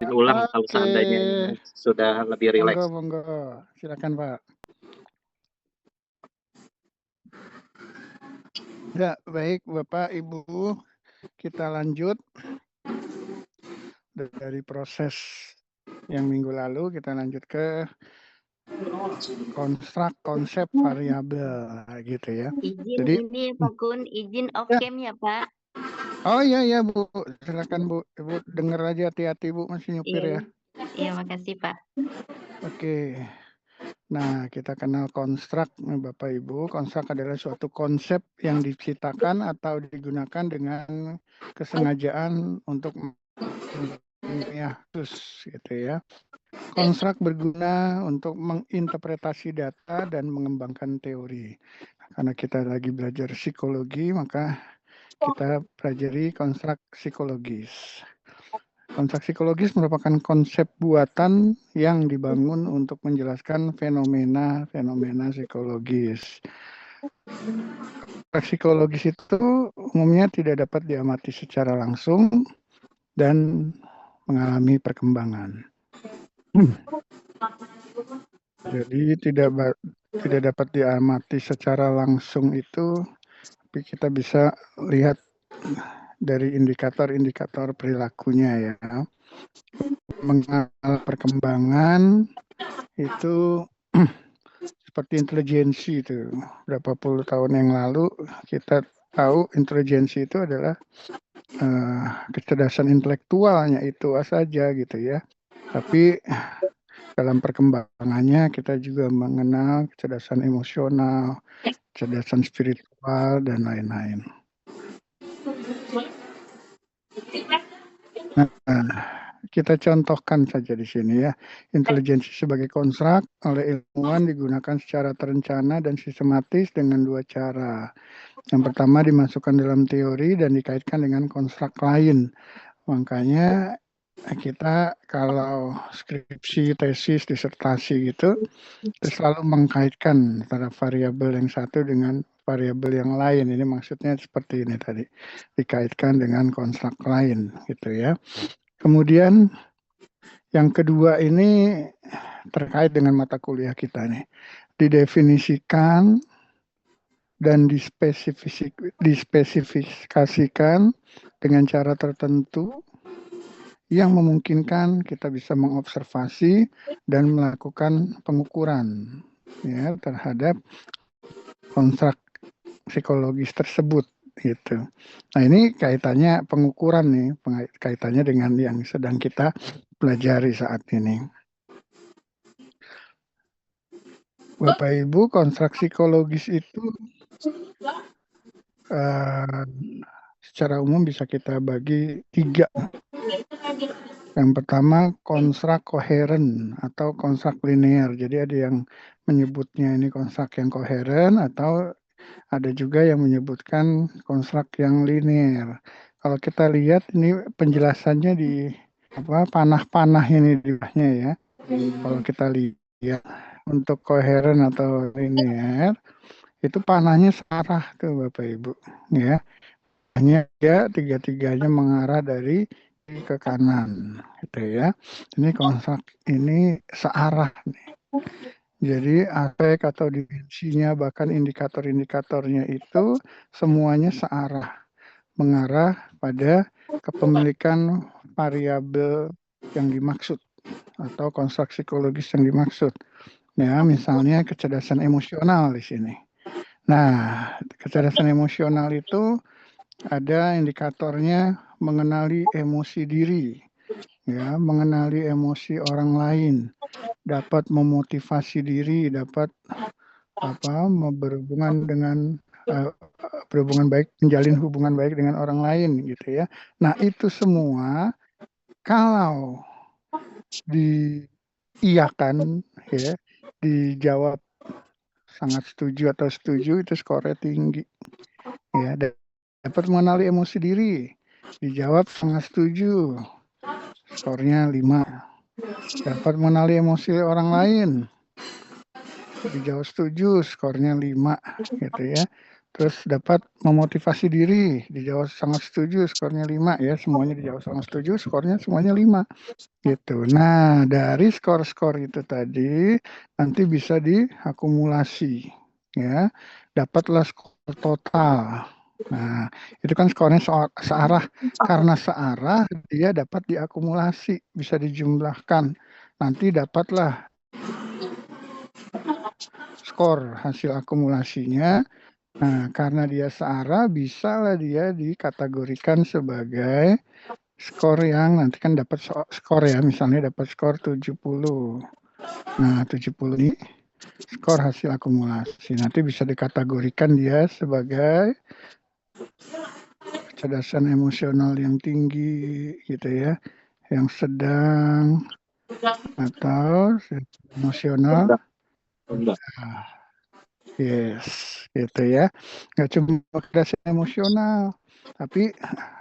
Ulang kalau Oke, seandainya sudah lebih monggo rileks. monggo, silakan Pak. Ya, baik Bapak, Ibu, kita lanjut dari proses yang minggu lalu, kita lanjut ke konstruk konsep variabel, gitu ya. Izin Jadi, ini Pak Kun, izin off ya. cam ya Pak. Oh iya ya Bu, silakan Bu, Ibu dengar aja, hati-hati Bu, masih nyupir ya. Iya, makasih Pak. Oke. Nah, kita kenal konstruk, Bapak Ibu. Konstruk adalah suatu konsep yang diciptakan atau digunakan dengan kesengajaan untuk khusus, gitu ya. Konstruk berguna untuk menginterpretasi data dan mengembangkan teori. Karena kita lagi belajar psikologi, maka kita pelajari konstruk psikologis. Konstruk psikologis merupakan konsep buatan yang dibangun untuk menjelaskan fenomena-fenomena psikologis. Konstruk psikologis itu umumnya tidak dapat diamati secara langsung dan mengalami perkembangan. Jadi tidak dapat diamati secara langsung itu, tapi kita bisa lihat dari indikator-indikator perilakunya ya. Mengenal perkembangan itu seperti intelijensi itu. Berapa puluh tahun yang lalu kita tahu intelijensi itu adalah kecerdasan intelektualnya itu saja gitu ya. Tapi dalam perkembangannya kita juga mengenal kecerdasan emosional, kecerdasan spiritual, dan lain-lain. Nah, kita contohkan saja di sini ya. Intelijensi sebagai konstruk oleh ilmuwan digunakan secara terencana dan sistematis dengan dua cara. Yang pertama dimasukkan dalam teori dan dikaitkan dengan konstruk lain. Makanya kita kalau skripsi, tesis, disertasi gitu, kita selalu mengkaitkan antara variabel yang satu dengan variabel yang lain. Ini maksudnya seperti ini tadi, dikaitkan dengan konstruk lain gitu ya. Kemudian yang kedua ini terkait dengan mata kuliah kita nih. Didefinisikan dan dispesifikasikan dengan cara tertentu yang memungkinkan kita bisa mengobservasi dan melakukan pengukuran ya terhadap konstruk psikologis tersebut gitu. Nah, ini kaitannya pengukuran nih, kaitannya dengan yang sedang kita pelajari saat ini. Bapak Ibu, konstruk psikologis itu secara umum bisa kita bagi 3. Yang pertama konstruk koheren atau konstruk linear. Jadi ada yang menyebutnya ini konstruk yang koheren atau ada juga yang menyebutkan konstruk yang linear. Kalau kita lihat ini penjelasannya di panah-panah ini di bawahnya ya. Kalau kita lihat untuk koheren atau linear itu panahnya searah tuh Bapak Ibu ya. Hanya dia tiga-tiganya mengarah dari kiri ke kanan gitu ya. Ini konstruk ini searah nih. Jadi aspek atau dimensinya bahkan indikator-indikatornya itu semuanya searah, mengarah pada kepemilikan variabel yang dimaksud atau konstruk psikologis yang dimaksud. Ya, misalnya kecerdasan emosional di sini. Nah, kecerdasan emosional itu ada indikatornya mengenali emosi diri, ya, mengenali emosi orang lain, dapat memotivasi diri, dapat berhubungan dengan berhubungan baik, menjalin hubungan baik dengan orang lain gitu ya. Nah, itu semua kalau diiyakan ya, dijawab sangat setuju atau setuju itu skornya tinggi. Ya, dapat mengenali emosi diri, dijawab sangat setuju, skornya 5. Dapat mengenali emosi orang lain, dijawab setuju, skornya 5 gitu ya. Terus dapat memotivasi diri, dijawab sangat setuju, skornya 5 ya, semuanya dijawab sangat setuju, skornya semuanya 5 gitu. Nah, dari skor-skor itu tadi nanti bisa diakumulasi ya, dapatlah skor total. Nah, itu kan skornya searah. Karena searah, dia dapat diakumulasi, bisa dijumlahkan. Nanti dapatlah skor hasil akumulasinya. Nah, karena dia searah, bisalah dia dikategorikan sebagai skor yang nanti kan dapat skor ya, misalnya dapat skor 70. Nah, 70 ini skor hasil akumulasi. Nanti bisa dikategorikan dia sebagai kecerdasan emosional yang tinggi gitu ya, yang sedang atau emosional. Yes, gitu ya. Nggak cuma kecerdasan emosional, tapi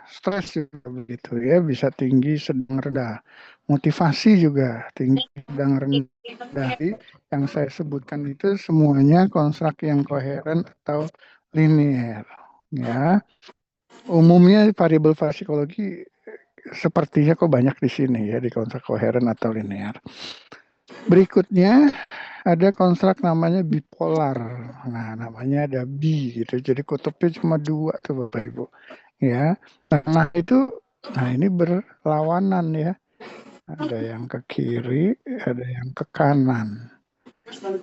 stres juga begitu ya, bisa tinggi, sedang, rendah. Motivasi juga tinggi, sedang, rendah. Yang saya sebutkan itu semuanya konstruk yang koheren atau linear. Ya, umumnya variabel psikologi sepertinya kok banyak di sini ya, di konstruk koheren atau linear. Berikutnya ada konstruk namanya bipolar. Nah, namanya ada bi gitu. Jadi kutubnya cuma 2 tuh Bapak Ibu. Ya. Nah, ini berlawanan ya. Ada yang ke kiri, ada yang ke kanan.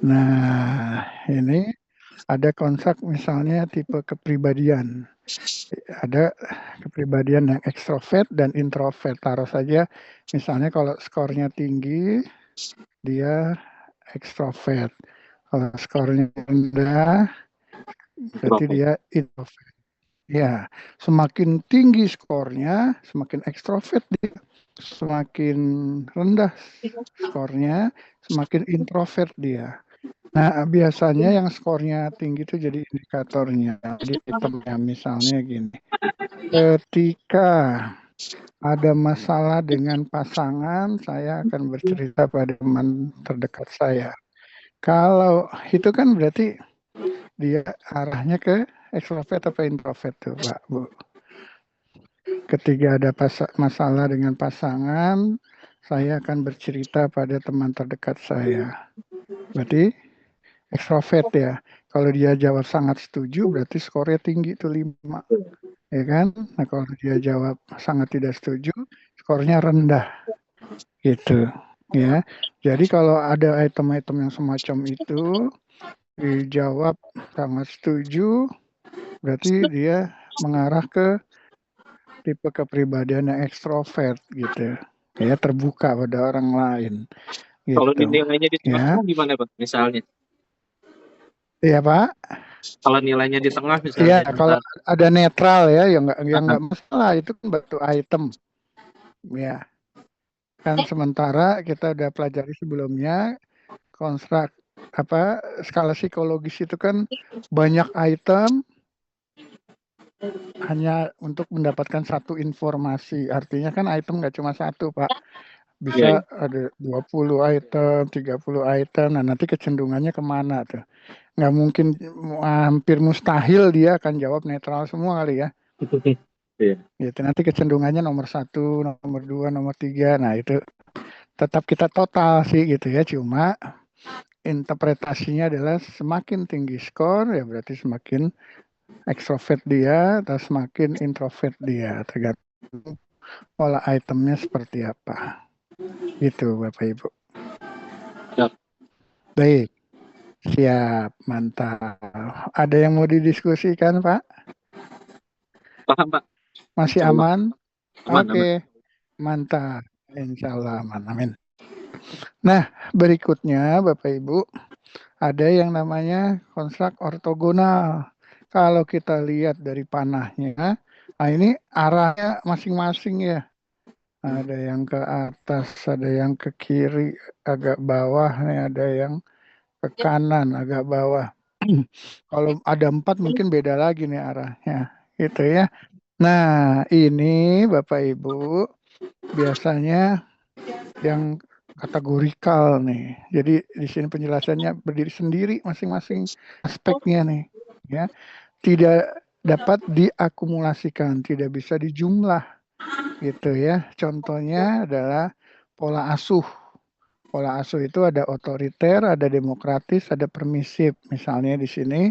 Nah, ini ada konstruk misalnya tipe kepribadian. Ada kepribadian yang ekstrovert dan introvert. Taruh saja misalnya kalau skornya tinggi, dia ekstrovert. Kalau skornya rendah, berarti dia introvert. Ya, semakin tinggi skornya, semakin ekstrovert dia. Semakin rendah skornya, semakin introvert dia. Nah, biasanya yang skornya tinggi itu jadi indikatornya. Jadi itemnya misalnya gini. Ketika ada masalah dengan pasangan, saya akan bercerita pada teman terdekat saya. Kalau itu kan berarti dia arahnya ke ekstrovert atau introvert tuh, Pak, Bu. Ketika ada masalah dengan pasangan, saya akan bercerita pada teman terdekat saya. Berarti ekstrovert ya. Kalau dia jawab sangat setuju, berarti skornya tinggi tuh 5. Ya kan? Nah, kalau dia jawab sangat tidak setuju, skornya rendah. Gitu. Ya. Jadi kalau ada item-item yang semacam itu, dijawab sangat setuju, berarti dia mengarah ke tipe kepribadian yang ekstrovert gitu ya, terbuka pada orang lain gitu. Kalau nilainya di tengah ya. gimana Pak misalnya? Iya Pak. Kalau nilainya di tengah Iya, misalnya. kalau ada netral ya, yang nggak masalah, itu kan batu item ya. Kan sementara kita udah pelajari sebelumnya konstruk skala psikologis itu kan banyak item hanya untuk mendapatkan satu informasi. Artinya kan item nggak cuma satu, Pak. Bisa ada 20 item, 30 item. Nah, nanti kecenderungannya kemana tuh? Nggak mungkin, hampir mustahil dia akan jawab netral semua kali ya. Gitu. Nanti kecenderungannya nomor 1, nomor 2, nomor 3. Nah, itu tetap kita total sih gitu ya. Cuma interpretasinya adalah semakin tinggi skor ya berarti semakin ekstrovert dia atau semakin introvert dia, tergantung pola itemnya seperti apa. Itu Bapak Ibu. Siap. Baik, siap, mantap. Ada yang mau didiskusikan Pak? Paham Pak? Masih aman? Aman, Oke, mantap. Insya Allah aman, amin. Nah, berikutnya Bapak Ibu, ada yang namanya konstruk ortogonal. Kalau kita lihat dari panahnya, nah ini arahnya masing-masing ya. Ada yang ke atas, ada yang ke kiri, agak bawah, nih ada yang ke kanan, agak bawah. Kalau ada 4 mungkin beda lagi nih arahnya, gitu ya. Nah, ini Bapak Ibu biasanya yang kategorikal nih. Jadi di sini penjelasannya berdiri sendiri masing-masing aspeknya nih, ya. tidak dapat diakumulasikan, tidak bisa dijumlah gitu ya. Contohnya adalah pola asuh. Pola asuh itu ada otoriter, ada demokratis, ada permisif. Misalnya di sini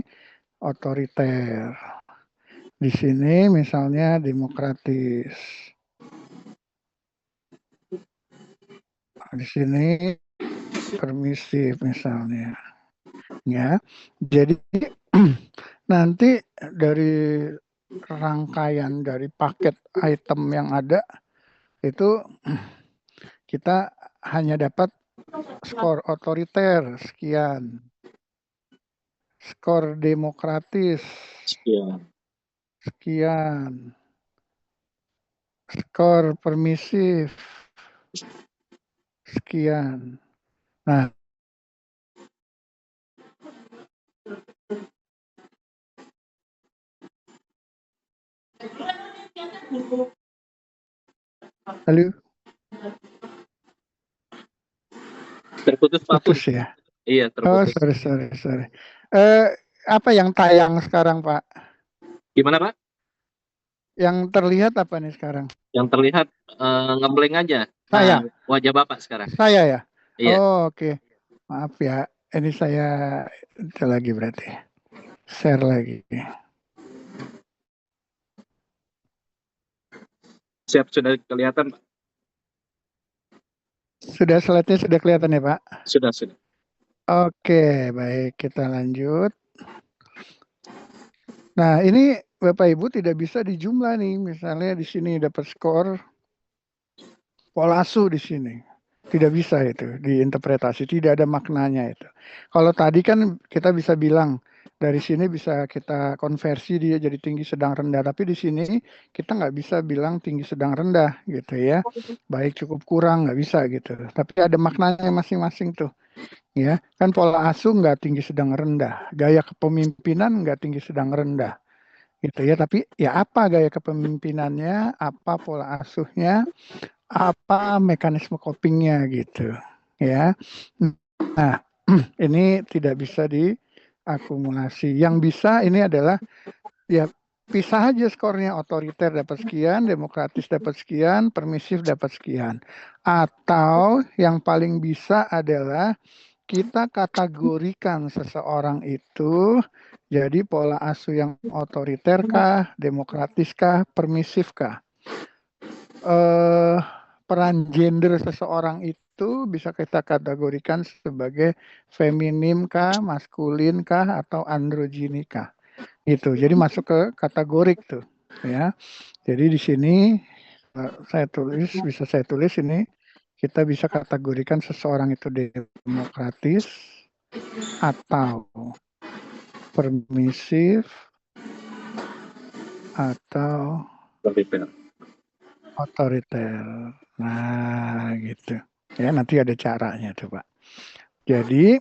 otoriter. Di sini misalnya demokratis. Di sini permisif misalnya. Ya. Jadi nanti dari rangkaian dari paket item yang ada itu kita hanya dapat skor otoriter sekian, skor demokratis Sekian. sekian, skor permisif sekian. Nah, lalu Terputus Pak Kun. putus ya. Iya, Oh, terputus. sorry. Apa yang tayang sekarang, Pak? Gimana Pak? Yang terlihat apa nih sekarang? Yang terlihat ngeblank aja. Saya. Wajah Bapak sekarang. Saya ya? Iya. Oh, oke. Maaf ya. Ini saya itu lagi berarti. Share lagi. Siap, sudah kelihatan Pak? Sudah slide-nya sudah kelihatan ya, Pak? Sudah. Oke, baik. Kita lanjut. Nah, ini Bapak Ibu tidak bisa dijumlah nih. Misalnya di sini dapat skor pola asuh di sini. Tidak bisa itu diinterpretasi, tidak ada maknanya itu. Kalau tadi kan kita bisa bilang dari sini bisa kita konversi dia jadi tinggi sedang rendah, tapi di sini kita nggak bisa bilang tinggi sedang rendah gitu ya. Baik cukup kurang nggak bisa gitu. Tapi ada maknanya masing-masing tuh. Ya, kan pola asuh nggak tinggi sedang rendah, gaya kepemimpinan nggak tinggi sedang rendah, gitu ya. Tapi ya apa gaya kepemimpinannya, apa pola asuhnya, apa mekanisme copingnya gitu, ya. Nah, ini tidak bisa diakumulasi. Yang bisa ini adalah ya pisah aja skornya, otoriter dapat sekian, demokratis dapat sekian, permisif dapat sekian. Atau yang paling bisa adalah kita kategorikan seseorang itu jadi pola asuh yang otoriter kah, demokratis kah, permisif kah. Peran gender seseorang itu bisa kita kategorikan sebagai feminim kah, maskulin kah, atau androgini kah. Gitu. Jadi masuk ke kategorik tuh, ya. Jadi di sini bisa saya tulis ini kita bisa kategorikan seseorang itu demokratis atau permisif atau otoriter. Nah, gitu. Ya, nanti ada caranya tuh, Pak. Jadi,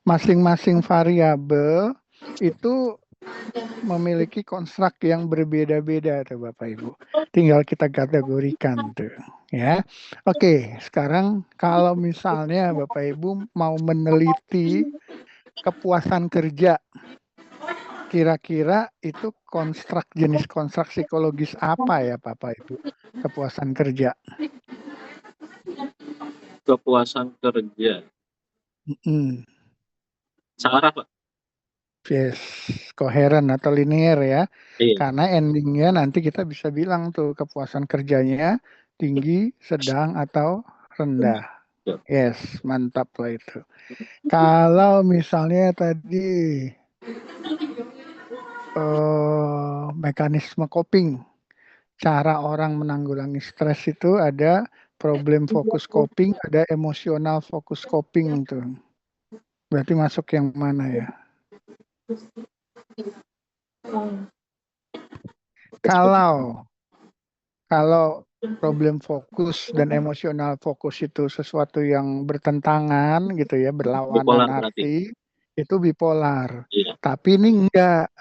masing-masing variabel itu memiliki konstruk yang berbeda-beda tuh Bapak Ibu. Tinggal kita kategorikan tuh, ya. Oke, sekarang kalau misalnya Bapak Ibu mau meneliti kepuasan kerja, kira-kira itu jenis konstruk psikologis apa ya Bapak Ibu? Kepuasan kerja. Kepuasan kerja. Searah Pak? Yes, koheren atau linear ya. Iya. Karena endingnya nanti kita bisa bilang tuh kepuasan kerjanya tinggi, sedang, atau rendah. Yes, mantap lah itu. Kalau misalnya tadi mekanisme coping, cara orang menanggulangi stres itu ada problem fokus coping, ada emosional fokus coping tuh. Berarti masuk yang mana ya? Kalau problem fokus dan emosional fokus itu sesuatu yang bertentangan gitu ya, berlawanan arti, itu bipolar. Iya. Tapi ini enggak.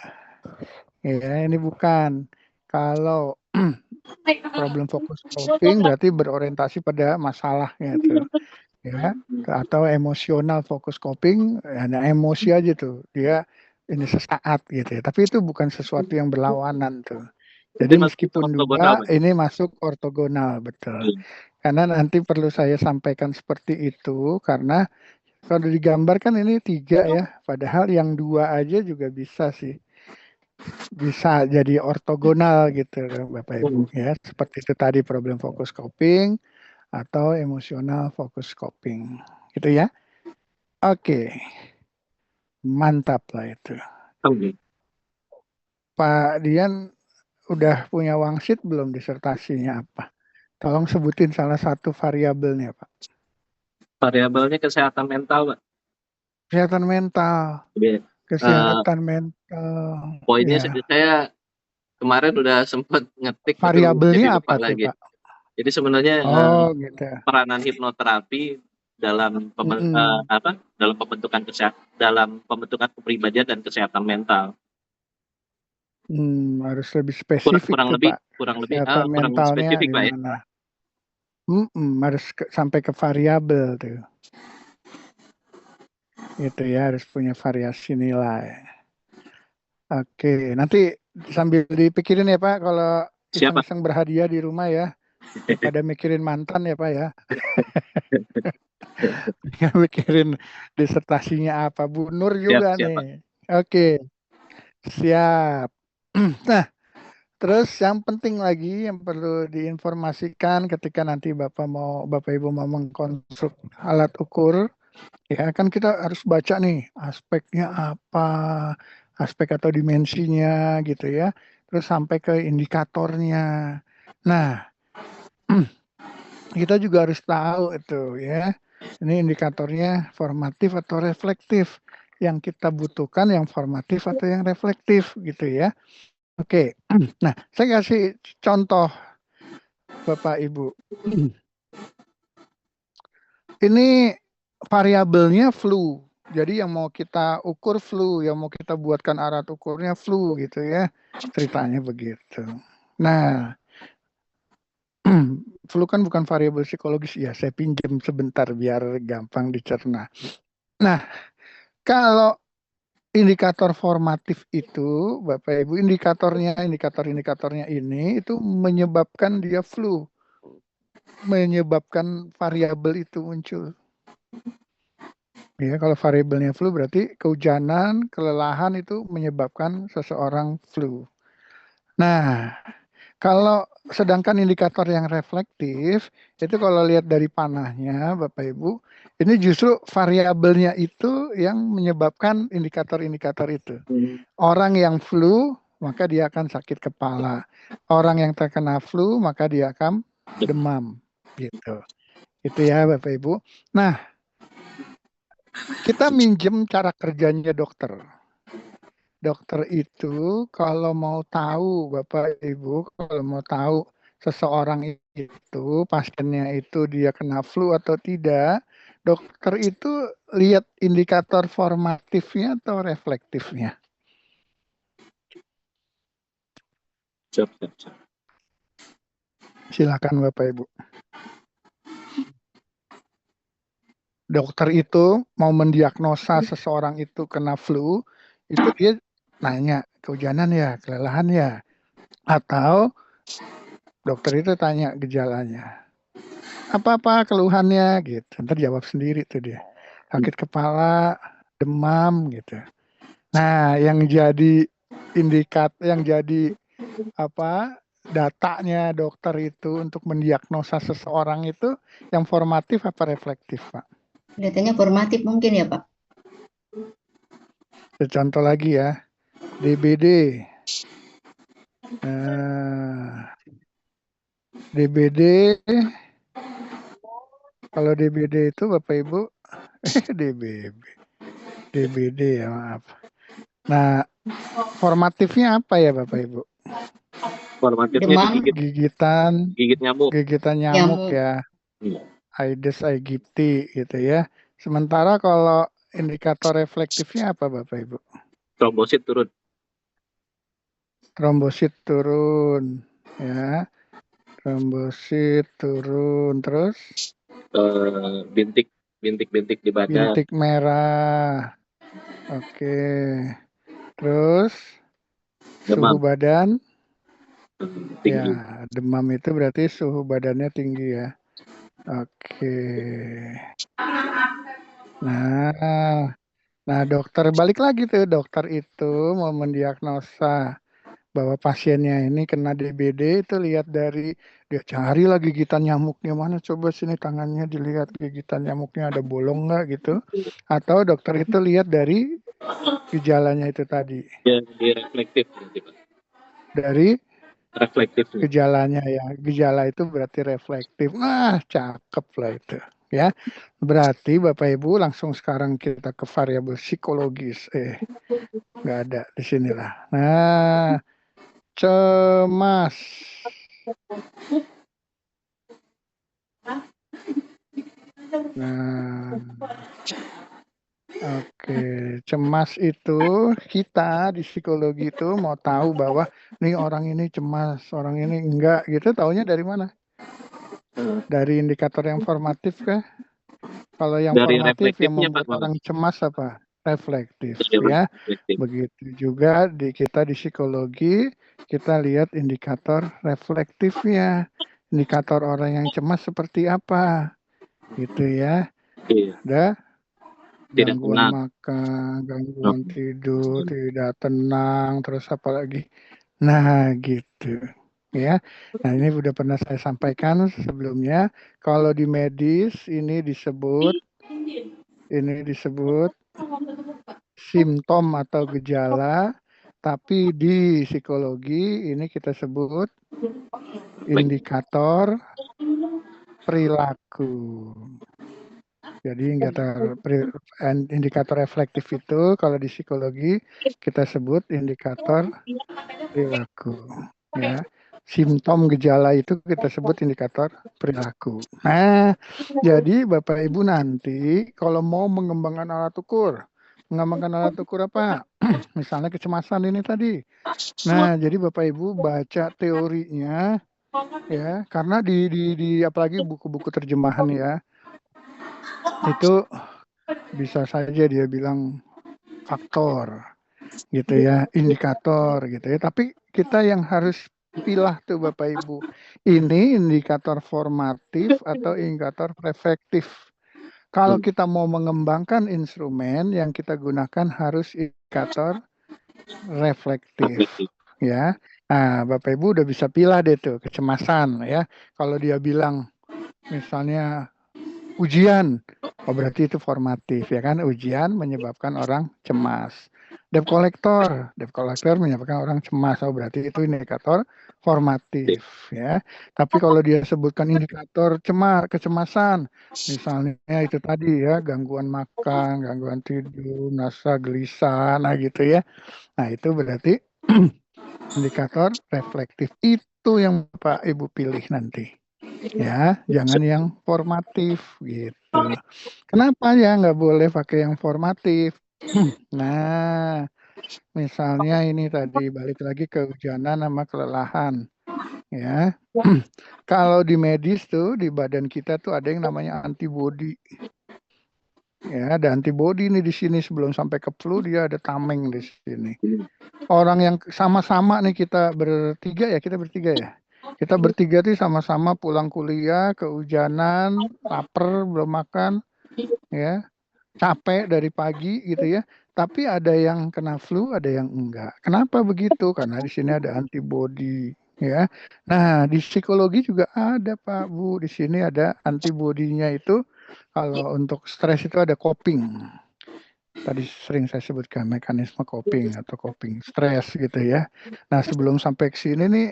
Ya, ini bukan. Kalau problem fokus coping berarti berorientasi pada masalahnya tuh. Ya, atau emosional fokus coping, hanya emosi aja tuh. Dia ini sesaat gitu ya. Tapi itu bukan sesuatu yang berlawanan tuh. Jadi Jadi masuk meskipun ortogonal, dua, Pak. ini masuk ortogonal, betul. Iya. Karena nanti perlu saya sampaikan seperti itu, karena kalau digambar kan ini 3 ya, padahal yang 2 aja juga bisa sih. Bisa jadi ortogonal gitu Bapak Ibu ya. Seperti itu tadi problem focus coping atau emosional focus coping. Gitu ya. Oke, mantap lah itu. Oke. Pak Dian udah punya wangsit belum disertasinya apa? Tolong sebutin salah satu variabelnya, Pak. Variabelnya kesehatan mental, Pak. Kesehatan mental, Jadi, kesehatan mental. poinnya Ya. saya kemarin udah sempat ngetik, aduh jadi Variabelnya lupa apa tuh, lagi. Pak? Jadi sebenarnya Oh, gitu. peranan hipnoterapi dalam Mm-mm. dalam pembentukan kepribadian dan kesehatan mental. Harus lebih spesifik tuh, Pak. kurang lebih Kesehatan kurang mentalnya spesifik, Pak ya. gimana? Harus sampai ke variabel tuh. Itu ya, harus punya variasi nilai. Oke, nanti sambil dipikirin ya Pak, kalau Siapa? iseng-iseng berhadiah di rumah ya, pada mikirin mantan ya Pak ya, nggak mikirin disertasinya apa. Bu Nur Siap, juga siapa? nih. Oke, siap. Nah, terus yang penting lagi yang perlu diinformasikan ketika nanti Bapak Ibu mau mengkonstruk alat ukur, ya kan kita harus baca nih aspeknya apa, aspek atau dimensinya gitu ya. Terus sampai ke indikatornya. Nah, kita juga harus tahu itu ya. Ini indikatornya formatif atau reflektif. Yang kita butuhkan yang formatif atau yang reflektif gitu ya. Oke. Nah, saya kasih contoh Bapak Ibu. Ini variabelnya flu. Jadi yang mau kita ukur flu, yang mau kita buatkan alat ukurnya flu gitu ya. Ceritanya begitu. Nah, flu kan bukan variabel psikologis ya. Saya pinjam sebentar biar gampang dicerna. Nah, kalau indikator formatif itu, Bapak Ibu, indikator-indikatornya ini itu menyebabkan dia flu. Menyebabkan variabel itu muncul. Ya, kalau variabelnya flu berarti kehujanan, kelelahan itu menyebabkan seseorang flu. Nah, kalau sedangkan indikator yang reflektif, itu kalau lihat dari panahnya Bapak Ibu, ini justru variabelnya itu yang menyebabkan indikator-indikator itu. Orang yang flu, maka dia akan sakit kepala. Orang yang terkena flu, maka dia akan demam. Gitu. Itu ya Bapak Ibu. Nah, kita minjem cara kerjanya dokter. Dokter itu kalau mau tahu Bapak Ibu, kalau mau tahu seseorang itu, pasiennya itu dia kena flu atau tidak, dokter itu lihat indikator formatifnya atau reflektifnya. Siap. Silakan Bapak Ibu. Dokter itu mau mendiagnosa seseorang itu kena flu, itu dia nanya kehujanan ya, kelelahan ya, atau dokter itu tanya gejalanya. Apa-apa keluhannya gitu. Ntar jawab sendiri tuh dia. Sakit kepala, demam gitu. Nah, yang jadi yang jadi datanya dokter itu untuk mendiagnosa seseorang itu yang formatif apa reflektif, Pak? Datanya formatif mungkin ya, Pak? Contoh lagi ya. DBD. DBD, kalau DBD itu Bapak Ibu, DBD ya maaf. Nah, formatifnya apa ya Bapak Ibu? Formatifnya gigitan nyamuk. Gigitan nyamuk ya. Aedes aegypti gitu ya. Sementara kalau indikator reflektifnya apa Bapak Ibu? Trombosit turun. Trombosit turun ya. Trombosit turun terus Bintik di badan. bintik merah. Oke. Terus suhu Demam badan, tinggi. ya demam itu berarti suhu badannya tinggi ya. Oke. Nah, nah dokter balik lagi tuh, dokter itu mau mendiagnosa bahwa pasiennya ini kena DBD itu lihat dari dia cari lagi gigitan nyamuknya mana, coba sini tangannya dilihat gigitan nyamuknya ada bolong nggak gitu, atau dokter itu lihat dari gejalanya itu tadi, Jadi reflektif berarti, Pak. dari Reflektif. gejalanya ya, gejala itu berarti reflektif. Nah, cakep lah itu ya. Berarti Bapak Ibu langsung sekarang kita ke variabel psikologis. Nggak ada di sinilah. Nah, cemas. Nah, oke, cemas itu kita di psikologi itu mau tahu bahwa nih orang ini cemas, orang ini enggak gitu, taunya dari mana? Dari indikator yang formatif kah? Kalau yang Dari formatif yang reflektifnya, Pak, membuat Bapak. orang cemas apa? Reflektif Iya, Pak. ya. Reflektif. Begitu juga kita di psikologi, kita lihat indikator reflektifnya. Indikator orang yang cemas seperti apa? Gitu ya. Iya. Ada Tidak gangguan tenang. makan, gangguan tidur, tidak tenang, terus apa lagi? Nah, gitu. Ya. Nah, ini sudah pernah saya sampaikan sebelumnya. Kalau di medis ini disebut simptom atau gejala, tapi di psikologi ini kita sebut indikator perilaku. Jadi indikator reflektif itu kalau di psikologi kita sebut indikator perilaku. Ya, simptom gejala itu kita sebut indikator perilaku. Nah, jadi Bapak Ibu nanti kalau mau mengembangkan alat ukur apa? Misalnya kecemasan ini tadi. Nah, jadi Bapak Ibu baca teorinya ya, karena di apalagi buku-buku terjemahan ya, itu bisa saja dia bilang faktor gitu ya, indikator gitu ya. Tapi kita yang harus pilah tuh Bapak Ibu. Ini indikator formatif atau indikator reflektif. Kalau kita mau mengembangkan instrumen yang kita gunakan harus indikator reflektif ya. Nah, Bapak Ibu udah bisa pilih deh tuh kecemasan ya. Kalau dia bilang misalnya ujian, oh berarti itu formatif ya kan, ujian menyebabkan orang cemas. Debt collector menyebabkan orang cemas, oh berarti itu indikator formatif ya. Tapi kalau dia sebutkan indikator kecemasan, misalnya itu tadi ya, gangguan makan, gangguan tidur, rasa gelisah, nah gitu ya. Nah itu berarti indikator reflektif, itu yang Bapak Ibu pilih nanti. Ya, jangan yang formatif gitu. Kenapa ya nggak boleh pakai yang formatif? Nah, misalnya ini tadi balik lagi ke kehujanan sama kelelahan. Ya, kalau di medis tuh di badan kita tuh ada yang namanya antibodi. Ya, ada antibodi nih di sini sebelum sampai ke flu dia ada tameng di sini. Orang yang sama-sama nih kita bertiga ya. Kita bertiga tuh sama-sama pulang kuliah, kehujanan, lapar, belum makan, ya, capek dari pagi gitu ya. Tapi ada yang kena flu, ada yang enggak. Kenapa begitu? Karena di sini ada antibodi, ya. Nah, di psikologi juga ada, Pak, Bu. Di sini ada antibodinya itu. Kalau untuk stres itu ada coping. Tadi sering saya sebutkan mekanisme coping atau coping stres gitu ya. Nah, sebelum sampai ke sini nih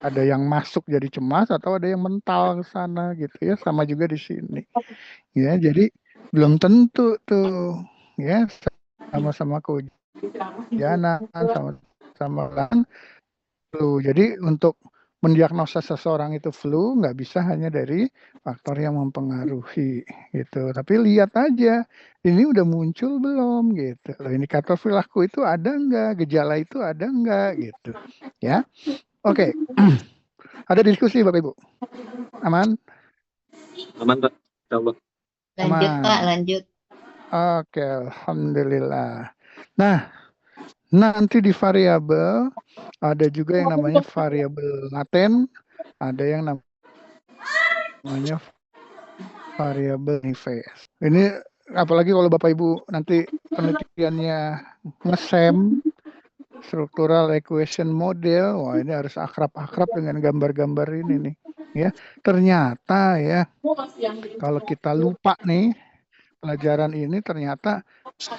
ada yang masuk jadi cemas atau ada yang mental ke sana gitu ya, sama juga di sini. Ya, jadi belum tentu tuh ya, sama-sama kehujanan, sama-sama flu. Jadi untuk mendiagnosa seseorang itu flu nggak bisa hanya dari faktor yang mempengaruhi gitu. Tapi lihat aja ini udah muncul belum gitu. Loh, indikator perilaku itu ada nggak? Gejala itu ada nggak gitu. Ya, oke. Ada diskusi Bapak Ibu? Aman? Aman, Pak. Coba. Lanjut Pak, Aman. lanjut. Oke, alhamdulillah. Nah, Nanti di variabel ada juga yang namanya variabel laten, ada yang namanya variabel manifest. Ini apalagi kalau Bapak Ibu nanti penelitiannya nge-SEM structural equation model, wah ini harus akrab-akrab dengan gambar-gambar ini nih. Ya, ternyata ya kalau kita lupa nih pelajaran ini ternyata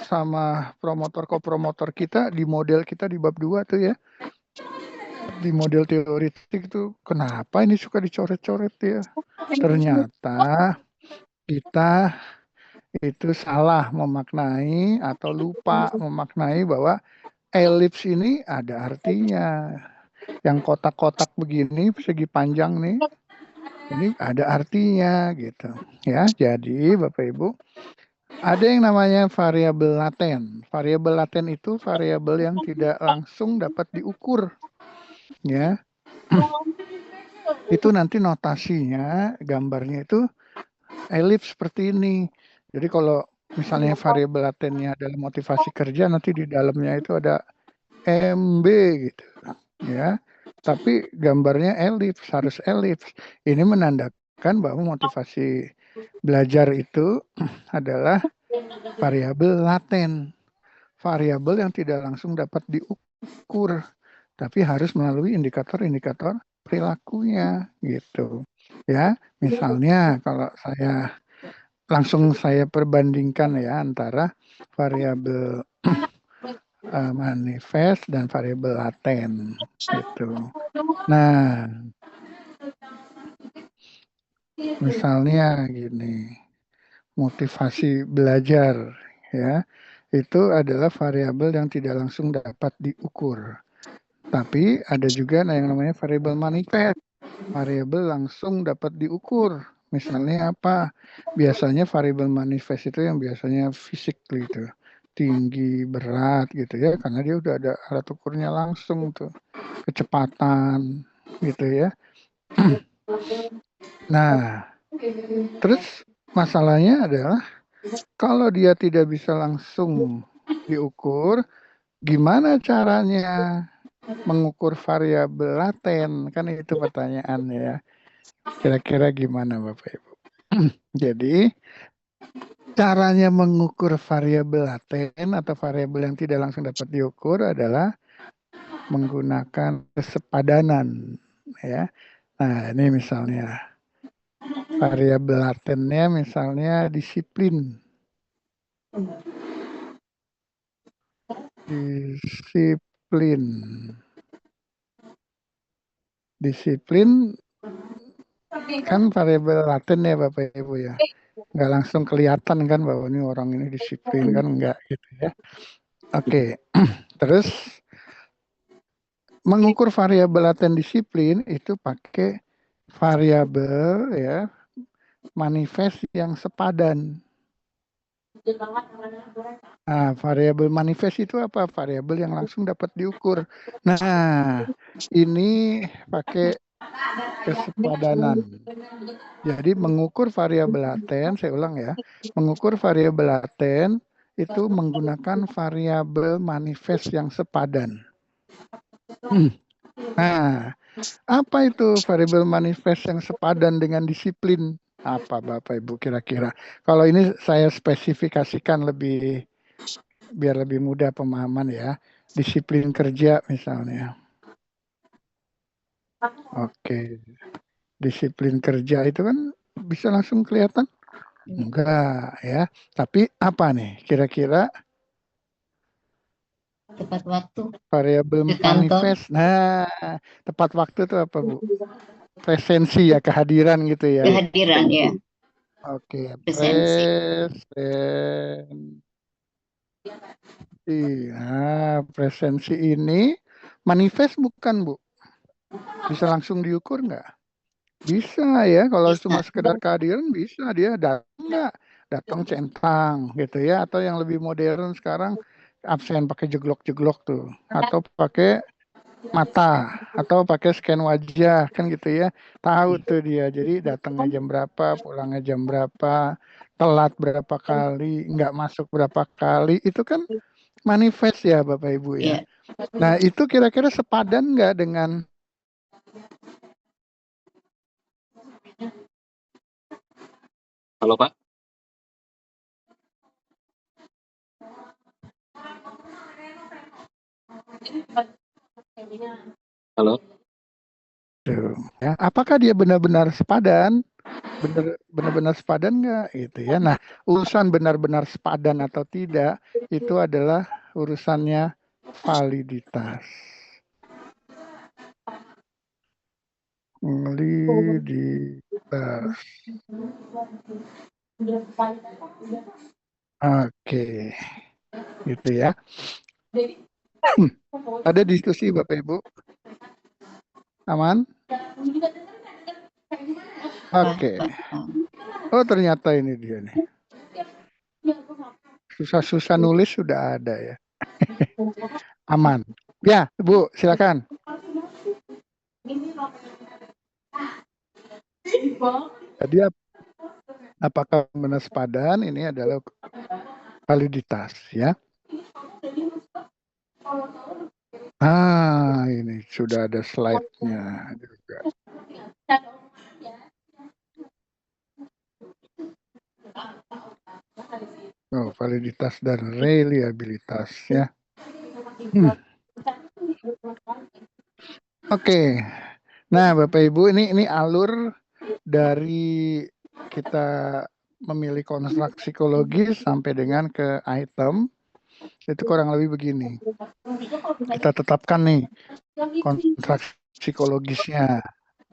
sama promotor kopromotor kita di model kita di bab 2 tuh ya. Di model teoritik itu kenapa ini suka dicoret-coret ya? Ternyata kita itu salah memaknai atau lupa memaknai bahwa elips ini ada artinya. Yang kotak-kotak begini segi panjang nih, ini ada artinya gitu ya. Jadi Bapak Ibu, ada yang namanya variabel laten. Variabel laten itu variabel yang tidak langsung dapat diukur ya. Itu nanti notasinya, gambarnya itu elips seperti ini. Jadi kalau misalnya variabel latennya adalah motivasi kerja, nanti di dalamnya itu ada MB gitu ya. Tapi gambarnya elips, harus elips. Ini menandakan bahwa motivasi belajar itu adalah variabel laten. Variabel yang tidak langsung dapat diukur, tapi harus melalui indikator-indikator perilakunya gitu. Ya, misalnya kalau saya perbandingkan ya antara variabel manifest dan variabel laten gitu. Nah, misalnya gini, motivasi belajar ya, itu adalah variabel yang tidak langsung dapat diukur. Tapi ada juga yang namanya variabel manifest, variabel langsung dapat diukur. Misalnya apa? Biasanya variabel manifest itu yang biasanya fisik gitu, tinggi, berat gitu ya, karena dia udah ada alat ukurnya langsung tuh, kecepatan gitu ya. Nah, terus masalahnya adalah kalau dia tidak bisa langsung diukur, gimana caranya mengukur variabel laten? Kan itu pertanyaan ya. Kira-kira gimana Bapak Ibu? Jadi caranya mengukur variabel laten atau variabel yang tidak langsung dapat diukur adalah menggunakan kesepadanan ya. Nah, ini misalnya variabel latennya misalnya disiplin. Disiplin kan variabel laten ya Bapak Ibu ya. Nggak langsung kelihatan kan bahwa ini orang ini disiplin kan enggak gitu ya. Oke. Terus mengukur variabel laten disiplin itu pakai variabel ya manifest yang sepadan. Nah, variabel manifest itu apa? Variabel yang langsung dapat diukur. Nah, ini pakai kesepadanan. Jadi mengukur variabel laten, saya ulang ya, mengukur variabel laten itu menggunakan variabel manifest yang sepadan. Nah, apa itu variabel manifest yang sepadan dengan disiplin? Apa Bapak Ibu kira-kira? Kalau ini saya spesifikasikan biar lebih mudah pemahaman ya. Disiplin kerja misalnya. Oke. Disiplin kerja itu kan bisa langsung kelihatan? Enggak ya. Tapi apa nih kira-kira Tepat waktu variabel ke kantor. manifest? Nah, tepat waktu itu apa Bu? Presensi ya, kehadiran gitu ya. Kehadiran ya. Oke, Presensi. Nah, presensi ini manifest bukan Bu? Bisa langsung diukur nggak? Bisa ya, kalau Bisa. cuma sekedar kehadiran bisa dia datang nggak? Datang centang gitu ya, atau yang lebih modern sekarang absen pakai jeglok-jeglok tuh, atau pakai mata, atau pakai scan wajah kan gitu ya, tahu tuh dia. Jadi datangnya jam berapa, pulangnya jam berapa, telat berapa kali, nggak masuk berapa kali, itu kan manifest ya Bapak Ibu ya. Iya. Nah itu kira-kira sepadan nggak dengan Halo Pak. Halo. ya? Apakah dia benar-benar sepadan? Benar-benar sepadan nggak gitu ya? Nah urusan benar-benar sepadan atau tidak itu adalah urusannya validitas. Validitas. Oke, gitu ya. Ada diskusi Bapak Ibu? Aman? Oke. Oh ternyata ini dia nih. Susah-susah nulis sudah ada ya. Aman. Ya, Bu, silakan. Jadi apakah benar sepadan? Ini adalah validitas ya. Ah, ini sudah ada slide-nya juga. Oh, validitas dan reliabilitas ya. Oke. Nah, Bapak Ibu, ini alur dari kita memilih konstruk psikologis sampai dengan ke item. Itu kurang lebih begini. Kita tetapkan nih kontrak psikologisnya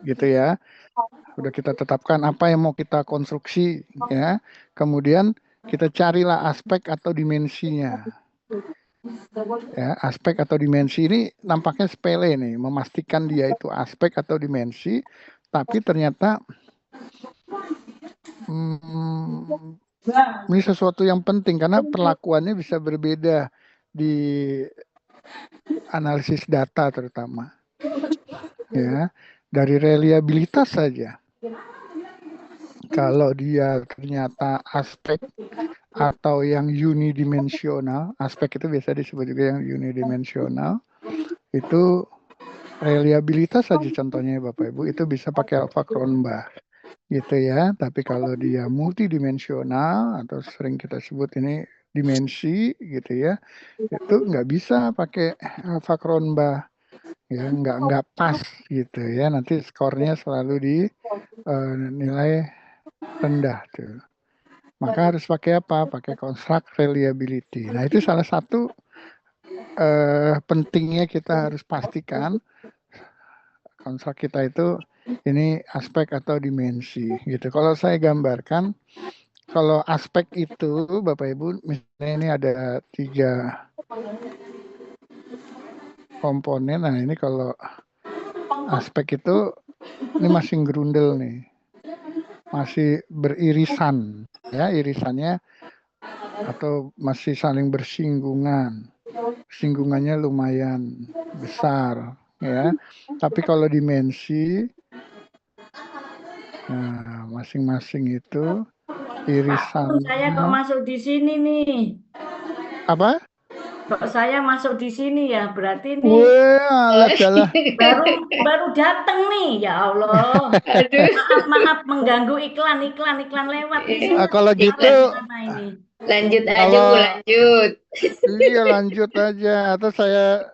gitu ya. Udah kita tetapkan apa yang mau kita konstruksi ya. Kemudian kita carilah aspek atau dimensinya. Ya, aspek atau dimensi ini nampaknya sepele nih, memastikan dia itu aspek atau dimensi, tapi ternyata ini sesuatu yang penting karena perlakuannya bisa berbeda di analisis data terutama. Ya, dari reliabilitas saja. Kalau dia ternyata aspek atau yang unidimensional, aspek itu biasa disebut juga yang unidimensional, itu reliabilitas saja contohnya Bapak Ibu, itu bisa pakai alpha Cronbach gitu ya. Tapi kalau dia multidimensional atau sering kita sebut ini dimensi gitu ya, itu nggak bisa pakai alpha Cronbach ya, nggak pas gitu ya. Nanti skornya selalu di nilai rendah tuh. Maka harus pakai apa? Pakai construct reliability. Nah itu salah satu pentingnya kita harus pastikan konstruk kita itu ini aspek atau dimensi gitu. Kalau saya gambarkan, kalau aspek itu Bapak Ibu, misalnya ini ada 3 komponen. Nah ini kalau aspek itu ini masih gerundel nih, masih beririsan ya, irisannya atau masih saling bersinggungan. Singgungannya lumayan besar ya. Tapi kalau dimensi nah, masing-masing itu irisan. Saya kok masuk di sini nih. Apa? Kok saya masuk di sini ya? Berarti nih Wah, alah. baru datang nih. Ya Allah. Maaf mengganggu iklan lewat di sini. Kalau gitu ini. Lanjut aja Bu, lanjut. Iya lanjut aja atau saya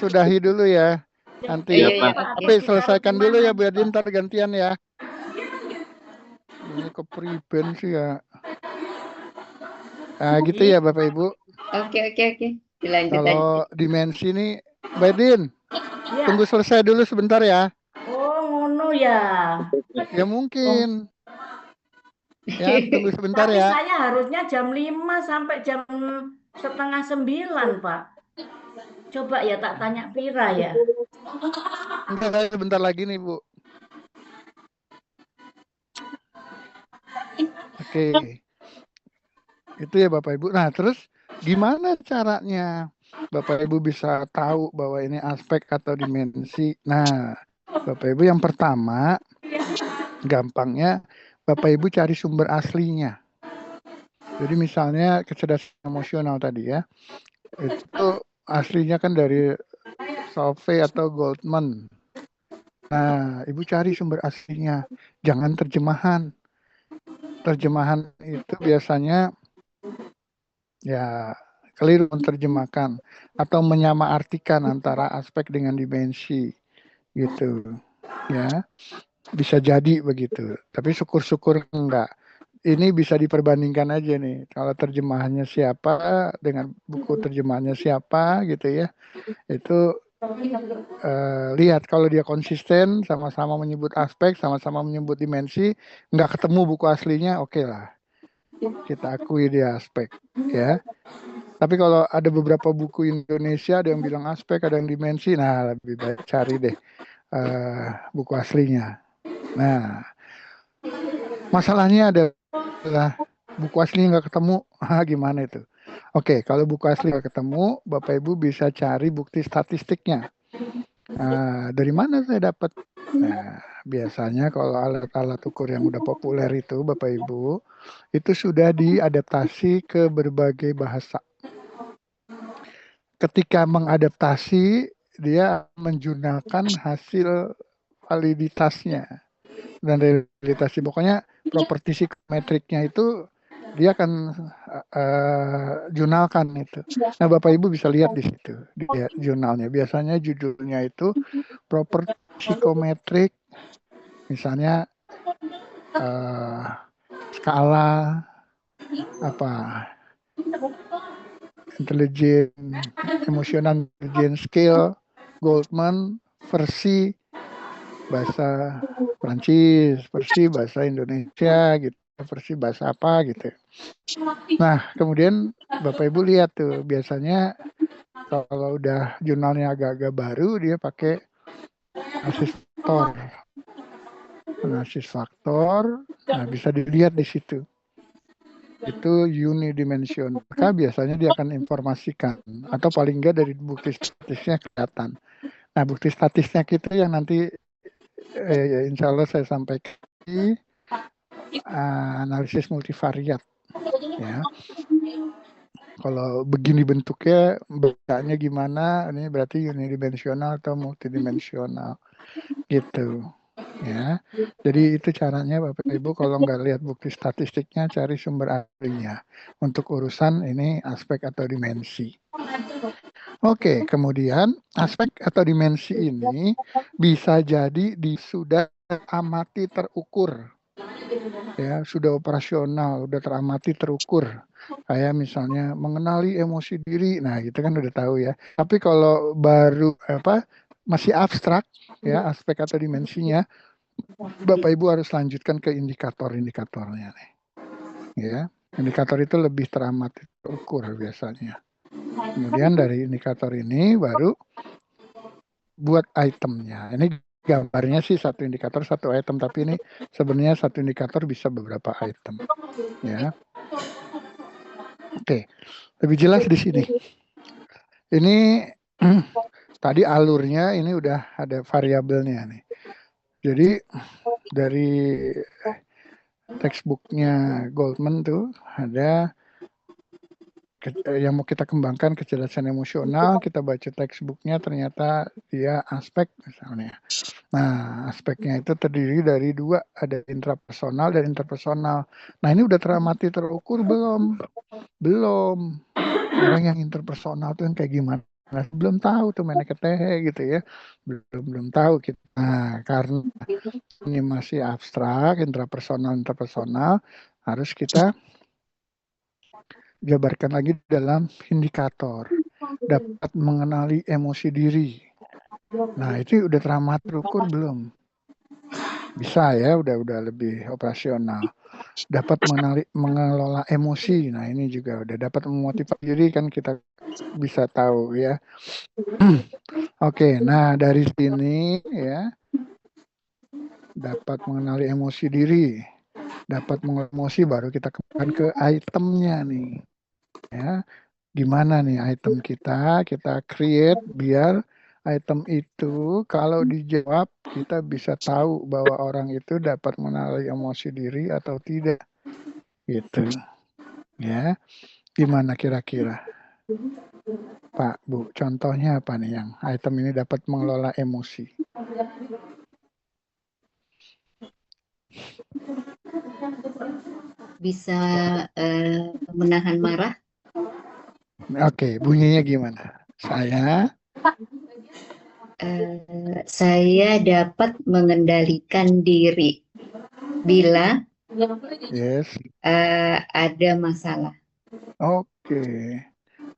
sudahi dulu ya. Nanti Iya, Pak. tapi selesaikan dulu ya biar ntar gantian ya. Ini kepriben sih ya. Nah gitu ya Bapak Ibu. Oke. Dilanjut Kalau aja. dimensi ini, Mbak Din, Ya. tunggu selesai dulu sebentar ya. Oh, ngono ya. Ya mungkin. Ya, tunggu sebentar Tapi ya. saya harusnya jam 5 sampai jam 8:30, Pak. Coba ya tak tanya Pira ya. Enggak, saya sebentar lagi nih, Bu. Oke. Itu ya Bapak Ibu. Nah, terus gimana caranya Bapak Ibu bisa tahu bahwa ini aspek atau dimensi? Nah, Bapak Ibu yang pertama, gampangnya Bapak Ibu cari sumber aslinya. Jadi misalnya kecerdasan emosional tadi ya. Itu aslinya kan dari Solvay atau Goldman. Nah, Ibu cari sumber aslinya, jangan terjemahan. Terjemahan itu biasanya ya keliru menerjemahkan atau menyamaartikan antara aspek dengan dimensi gitu ya, bisa jadi begitu, tapi syukur-syukur enggak. Ini bisa diperbandingkan aja nih, kalau terjemahannya siapa dengan buku terjemahannya siapa gitu ya, itu lihat kalau dia konsisten, sama-sama menyebut aspek, sama-sama menyebut dimensi, nggak ketemu buku aslinya, oke lah, kita akui dia aspek ya. Tapi kalau ada beberapa buku Indonesia, ada yang bilang aspek, ada yang dimensi, nah lebih baik cari deh buku aslinya. Nah, masalahnya adalah buku aslinya nggak ketemu, gimana itu? Oke, kalau buku asli nggak ketemu, Bapak Ibu bisa cari bukti statistiknya. Dari mana saya dapat? Nah, biasanya kalau alat-alat ukur yang udah populer itu, Bapak Ibu, itu sudah diadaptasi ke berbagai bahasa. Ketika mengadaptasi, dia menjurnalkan hasil validitasnya dan realitasi. Pokoknya properti psikometriknya itu dia akan jurnalkan itu. Nah, Bapak Ibu bisa lihat di situ di jurnalnya. Biasanya judulnya itu properti psikometrik, misalnya skala apa, intelijen emosional intelligence scale Goldman versi bahasa Prancis, versi bahasa Indonesia gitu, versi bahasa apa gitu. Nah, kemudian Bapak Ibu lihat tuh, biasanya kalau udah jurnalnya agak-agak baru, dia pakai analisis faktor. Nah, bisa dilihat di situ. Itu unidimensional. Maka biasanya dia akan informasikan, atau paling enggak dari bukti statistiknya kelihatan. Nah, bukti statistiknya kita yang nanti insya Allah saya sampaikan di analisis multivariat ya. Kalau begini bentuknya, bacanya gimana, ini berarti unidimensional atau multidimensional gitu ya. Jadi itu caranya Bapak Ibu, kalau nggak lihat bukti statistiknya, cari sumber aslinya untuk urusan ini aspek atau dimensi. Oke, kemudian aspek atau dimensi ini bisa jadi sudah amati terukur ya, sudah operasional, sudah teramati terukur. Kayak misalnya mengenali emosi diri, nah gitu kan udah tahu ya. Tapi kalau baru masih abstrak ya aspek atau dimensinya, Bapak Ibu harus lanjutkan ke indikator-indikatornya nih. Ya, indikator itu lebih teramati terukur biasanya. Kemudian dari indikator ini baru buat itemnya. Ini gambarnya sih satu indikator satu item, tapi ini sebenarnya satu indikator bisa beberapa item ya. Oke, lebih jelas di sini. Ini tadi alurnya, ini udah ada variabelnya nih. Jadi dari textbooknya Goldman tuh ada yang mau kita kembangkan kecerdasan emosional, kita baca textbooknya ternyata dia aspek misalnya. Nah, aspeknya itu terdiri dari dua, ada intrapersonal dan interpersonal. Nah, ini udah teramati terukur belum? Belum. Orang yang interpersonal tuh yang kayak gimana? Nah, belum tahu tuh meneketehe gitu ya. Belum tahu kita. Nah, karena ini masih abstrak, interpersonal, harus kita jabarkan lagi dalam indikator. Dapat mengenali emosi diri. Nah, itu udah teramati terukur belum? Bisa ya, udah lebih operasional. Dapat mengelola emosi. Nah, ini juga udah dapat memotivasi diri, kan kita bisa tahu ya. Oke, nah dari sini ya, dapat mengenali emosi diri, dapat mengelola emosi, baru kita kembangkan ke itemnya nih ya. Gimana nih item kita create biar item itu kalau dijawab kita bisa tahu bahwa orang itu dapat mengenali emosi diri atau tidak gitu ya. Gimana kira-kira? Pak, Bu, contohnya apa nih yang item ini dapat mengelola emosi? Bisa menahan marah. Oke, bunyinya gimana? Saya dapat mengendalikan diri bila Yes, ada masalah. oke.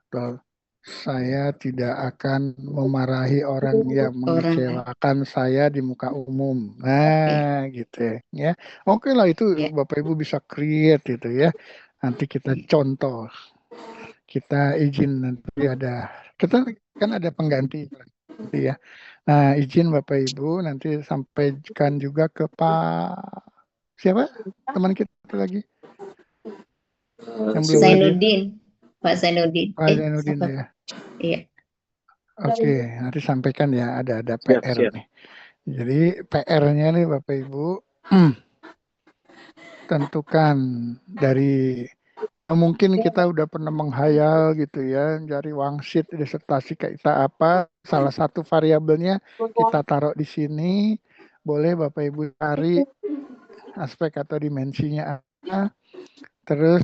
Betul. Saya tidak akan memarahi orang yang Orang mengecewakan saya di muka umum. Nah, gitu ya. Oke lah, itu ya, Bapak Ibu bisa create gitu ya. Nanti kita contoh. Kita izin nanti kita kan ada pengganti nanti ya. Nah, izin Bapak Ibu nanti sampaikan juga ke siapa? Teman kita lagi yang belum hadir. Zainuddin, Pak Zainuddin. Pak Zainuddin Siapa? ya. Iya. Oke, nanti sampaikan ya, ada Siap, PR siap. nih. Jadi PR-nya nih Bapak Ibu, tentukan dari mungkin kita udah pernah menghayal gitu ya, cari wangsit disertasi kita apa, salah satu variabelnya kita taruh di sini, boleh Bapak Ibu cari aspek atau dimensinya apa, terus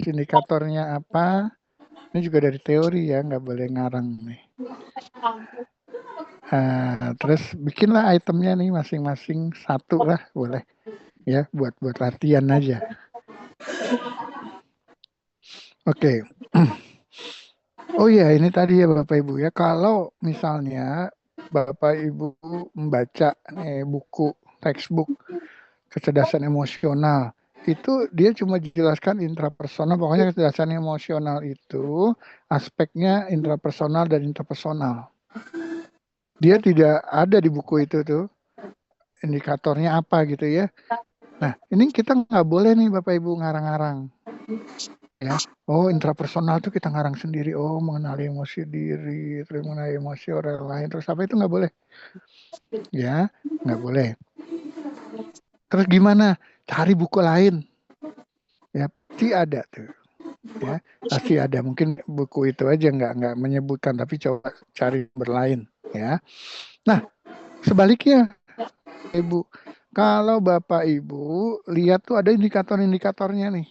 indikatornya apa. Ini juga dari teori ya, nggak boleh ngarang nih. Terus bikinlah itemnya nih masing-masing satu lah boleh ya, buat latihan aja. Oke. Oh iya, ini tadi ya Bapak Ibu ya, kalau misalnya Bapak Ibu membaca buku textbook kecerdasan emosional, itu dia cuma dijelaskan intrapersonal, pokoknya kecerdasan emosional itu aspeknya intrapersonal dan interpersonal. Dia tidak ada di buku itu tuh indikatornya apa gitu ya. Nah, ini kita nggak boleh nih Bapak Ibu ngarang-ngarang. Ya, oh intrapersonal tuh kita ngarang sendiri. Oh, mengenali emosi diri, terus mengenali emosi orang lain, terus apa itu nggak boleh. Ya, nggak boleh. Terus gimana? Cari buku lain. Ya, pasti ada tuh. Ya, pasti ada. Mungkin buku itu aja nggak menyebutkan, tapi coba cari berlain. Ya. Nah, sebaliknya, Ibu, kalau Bapak Ibu lihat tuh ada indikator-indikatornya nih.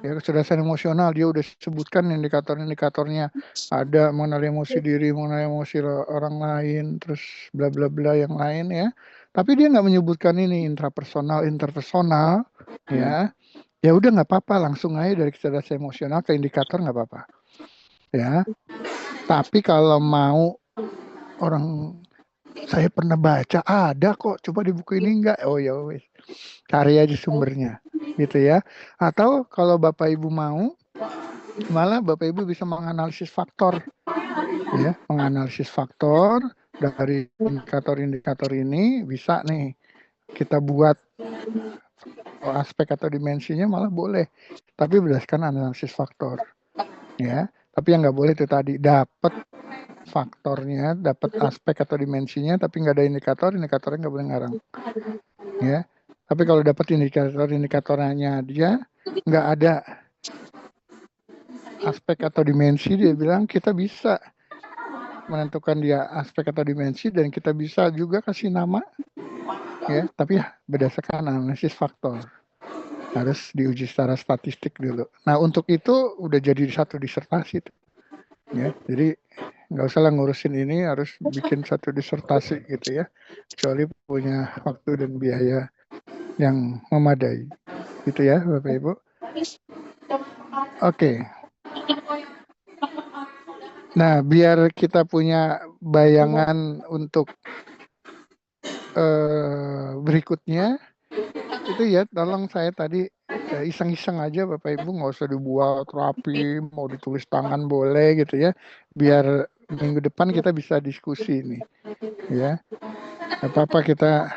Ya, kecerdasan emosional dia udah sebutkan indikator-indikatornya, ada mengenali emosi diri, mengenali emosi orang lain, terus bla bla bla yang lain ya. Tapi dia nggak menyebutkan ini intrapersonal, interpersonal, ya. Ya udah nggak apa-apa, langsung aja dari kecerdasan emosional ke indikator nggak apa-apa, ya. Tapi kalau mau orang saya pernah baca ada kok, coba di buku ini enggak, oh ya wes, cari aja sumbernya, gitu ya. Atau kalau Bapak Ibu mau, malah Bapak Ibu bisa menganalisis faktor, ya, menganalisis faktor dari indikator-indikator ini bisa nih kita buat aspek atau dimensinya malah boleh, tapi berdasarkan analisis faktor, ya. Tapi yang nggak boleh itu tadi dapat faktornya, dapat aspek atau dimensinya, tapi nggak ada indikatornya nggak boleh ngarang, ya. Tapi kalau dapat indikatornya dia nggak ada aspek atau dimensi, dia bilang kita bisa menentukan dia aspek atau dimensi dan kita bisa juga kasih nama, ya. Tapi berdasarkan analisis faktor. Harus diuji secara statistik dulu. Nah, untuk itu udah jadi satu disertasi tuh. Ya, jadi nggak usah lah ngurusin ini, harus bikin satu disertasi gitu ya. Kecuali punya waktu dan biaya yang memadai. Gitu ya, Bapak Ibu. Oke. Nah, biar kita punya bayangan untuk berikutnya, itu ya, tolong saya tadi iseng-iseng aja Bapak Ibu, nggak usah dibuat rapi, mau ditulis tangan boleh gitu ya, biar minggu depan kita bisa diskusi nih, ya. Apa-apa kita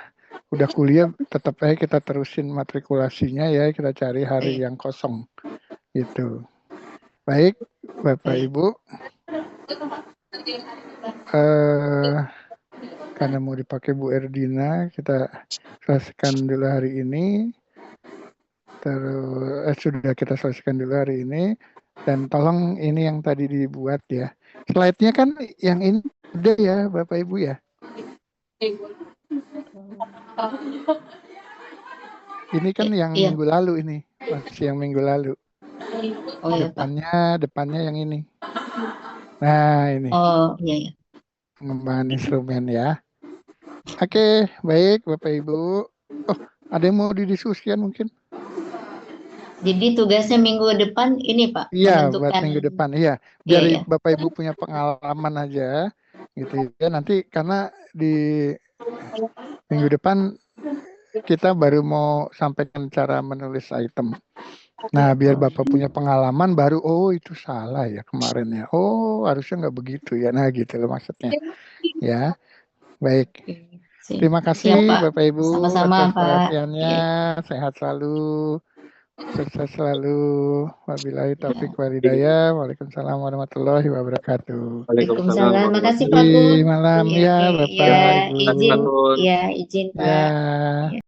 udah kuliah, tetap aja kita terusin matrikulasinya ya, kita cari hari yang kosong gitu. Baik, Bapak Ibu, karena mau dipakai Bu Erdina, kita selesaikan dulu hari ini. Terus sudah kita selesaikan dulu hari ini. Dan tolong ini yang tadi dibuat ya. Slide-nya kan yang ini ada ya Bapak Ibu ya. Ini kan yang Iya. minggu lalu ini. Masih yang minggu lalu. Oh ya Pak. Depannya yang ini. Nah, ini Oh iya ya. pengembangan instrumen ya. Oke, baik Bapak Ibu. Oh, ada yang mau didiskusikan mungkin? Jadi tugasnya minggu depan ini Pak, Iya, buat menentukan. minggu depan. Iya, biar Iya, iya. Bapak Ibu punya pengalaman aja, gitu ya. Nanti karena di minggu depan kita baru mau sampaikan cara menulis item. Nah, biar Bapak punya pengalaman baru, oh itu salah ya kemarin ya. Oh, harusnya nggak begitu ya. Nah, gitu loh maksudnya. Ya, baik. Sip. Terima Iya, kasih Pak. Bapak Ibu Sama-sama, atas Pak. perhatiannya. Iya. Sehat selalu. Sukses selalu. Wabillahi taufiq walhidayah. Waalaikumsalam warahmatullahi wabarakatuh. Waalaikumsalam. Makasih Pak Kun. Malam Iya, ya oke. Bapak Ya, Ibu. izin. Ya, izin Pak. Ya.